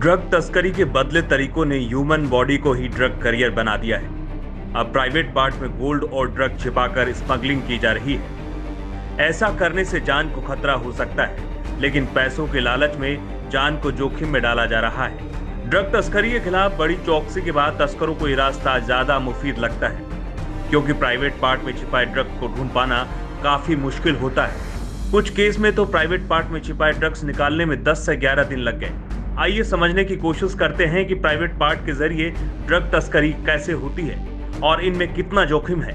Drug तस्करी के बदले तरीकों ने ह्यूमन बॉडी को ही ड्रग करियर बना दिया है। अब प्राइवेट पार्ट में गोल्ड और ड्रग छिपाकर स्मगलिंग की जा रही है। ऐसा करने से जान को खतरा हो सकता है, लेकिन पैसों के लालच में जान को जोखिम में डाला जा रहा है। ड्रग तस्करी के खिलाफ बड़ी चौकसी के बाद तस्करों को ये रास्ता ज्यादा मुफीद लगता है, क्योंकि प्राइवेट पार्ट में छिपाए ड्रग्स को ढूंढ पाना काफी मुश्किल होता है। कुछ केस में तो प्राइवेट पार्ट में छिपाए ड्रग्स निकालने में 10 से 11 दिन लग गए। आइए समझने की कोशिश करते हैं कि प्राइवेट पार्ट के जरिए ड्रग तस्करी कैसे होती है और इनमें कितना जोखिम है।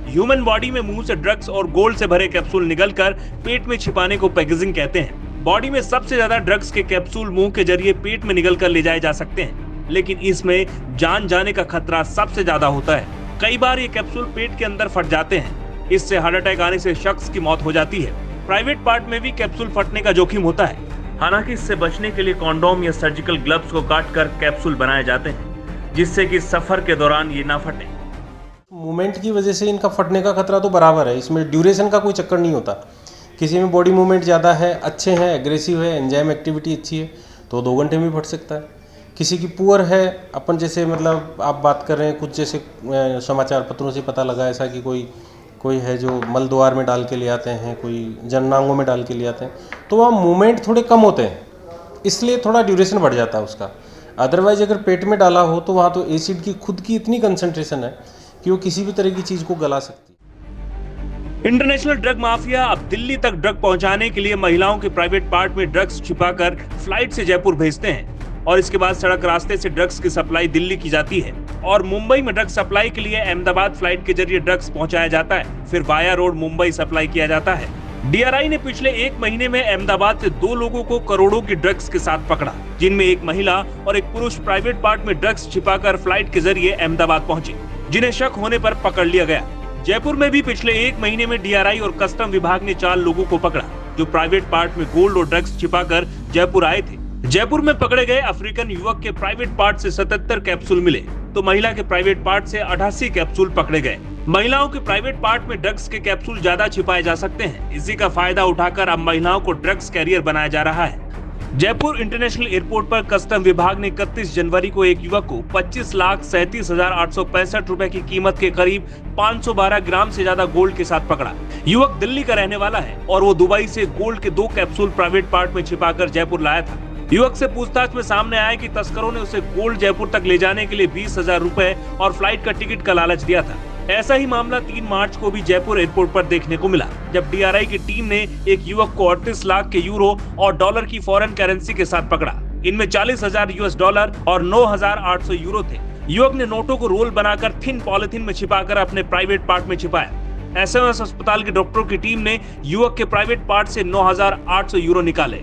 ह्यूमन बॉडी में मुंह से ड्रग्स और गोल्ड से भरे कैप्सूल निकलकर पेट में छिपाने को पैकेजिंग कहते हैं। बॉडी में सबसे ज्यादा ड्रग्स के कैप्सूल मुंह के जरिए पेट में निकलकर ले जाए जा सकते हैं, लेकिन इसमें जान जाने का खतरा सबसे ज्यादा होता है। कई बार ये कैप्सूल पेट के अंदर फट जाते हैं, इससे हार्ट अटैक आने से शख्स की मौत हो जाती है। प्राइवेट पार्ट में भी कैप्सूल फटने का जोखिम होता है। हालांकि इससे बचने के लिए कॉन्डोम या सर्जिकल ग्लव्स को काटकर कैप्सूल बनाए जाते हैं, जिससे कि सफर के दौरान ये ना फटे। मूवमेंट की वजह से इनका फटने का खतरा तो बराबर है, इसमें ड्यूरेशन का कोई चक्कर नहीं होता। किसी में बॉडी मूवमेंट ज़्यादा है, अच्छे हैं, एग्रेसिव है, एंजाइम एक्टिविटी अच्छी है, तो 2 घंटे में फट सकता है। किसी की पुअर है, अपन जैसे मतलब आप बात कर रहे हैं, कुछ जैसे समाचार पत्रों से पता लगा ऐसा कि कोई है जो मल द्वार में डाल के ले आते हैं, कोई जननांगों में डाल के ले आते हैं, तो वहाँ मूवमेंट थोड़े कम होते हैं, इसलिए थोड़ा ड्यूरेशन बढ़ जाता है उसका। अदरवाइज अगर पेट में डाला हो तो वहाँ तो एसिड की खुद की इतनी कंसंट्रेशन है कि वो किसी भी तरह की चीज़ को गला सकती है। इंटरनेशनल ड्रग माफिया अब दिल्ली तक ड्रग पहुंचाने के लिए महिलाओं के प्राइवेट पार्ट में ड्रग्स छिपाकर फ्लाइट से जयपुर भेजते हैं और इसके बाद सड़क रास्ते से ड्रग्स की सप्लाई दिल्ली की जाती है और मुंबई में ड्रग्स सप्लाई के लिए अहमदाबाद फ्लाइट के जरिए ड्रग्स पहुंचाया जाता है, फिर वाया रोड मुंबई सप्लाई किया जाता है। DRI ने पिछले 1 महीने में अहमदाबाद से 2 लोगों को करोड़ों की ड्रग्स के साथ पकड़ा, जिनमें एक महिला और एक पुरुष प्राइवेट पार्ट में ड्रग्स छिपाकर फ्लाइट के जरिए अहमदाबाद पहुंचे, जिन्हें शक होने पर पकड़ लिया गया। जयपुर में भी पिछले 1 महीने में DRI और कस्टम विभाग ने 4 लोगों को पकड़ा, जो प्राइवेट पार्ट में गोल्ड और ड्रग्स छिपाकर जयपुर आए थे। जयपुर में पकड़े गए अफ्रीकन युवक के प्राइवेट पार्ट से 77 कैप्सूल मिले, तो महिला के प्राइवेट पार्ट से 88 कैप्सूल पकड़े गए। महिलाओं के प्राइवेट पार्ट में ड्रग्स के कैप्सूल ज्यादा छिपाए जा सकते हैं। इसी का फायदा उठाकर अब महिलाओं को ड्रग्स कैरियर बनाया जा रहा है। जयपुर इंटरनेशनल एयरपोर्ट पर कस्टम विभाग ने 31 जनवरी को एक युवक को 25,37,865 रुपए की कीमत के करीब 512 ग्राम से ज्यादा गोल्ड के साथ पकड़ा। युवक दिल्ली का रहने वाला है और वो दुबई से गोल्ड के 2 कैप्सूल प्राइवेट पार्ट में छिपाकर जयपुर लाया था। युवक से पूछताछ में सामने आया कि तस्करों ने उसे गोल्ड जयपुर तक ले जाने के लिए 20,000 रुपए और फ्लाइट का टिकट का लालच दिया था। ऐसा ही मामला 3 मार्च को भी जयपुर एयरपोर्ट पर देखने को मिला, जब DRI की टीम ने एक युवक को 38 लाख के यूरो और डॉलर की फॉरेन करेंसी के साथ पकड़ा। इनमें 40,000 US डॉलर और 9,800 यूरो थे। युवक ने नोटों को रोल बनाकर थिन पॉलिथीन में छिपाकर अपने प्राइवेट पार्ट में छिपाया। SMS अस्पताल के डॉक्टरों की टीम ने युवक के प्राइवेट पार्ट से 9,800 यूरो निकाले।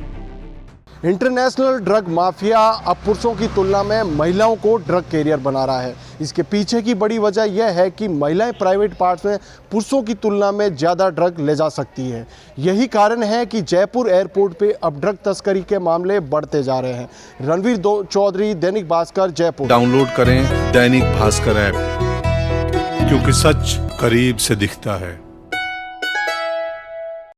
इंटरनेशनल ड्रग माफिया अब पुरुषों की तुलना में महिलाओं को ड्रग कैरियर बना रहा है। इसके पीछे की बड़ी वजह यह है कि महिलाएं प्राइवेट पार्ट में पुरुषों की तुलना में ज़्यादा ड्रग ले जा सकती हैं। यही कारण है कि जयपुर एयरपोर्ट पे अब ड्रग तस्करी के मामले बढ़ते जा रहे हैं। रणवीर चौधरी, दैनिक भास्कर, जयपुर। डाउनलोड करें दैनिक भास्कर ऐप, क्योंकि सच करीब से दिखता है।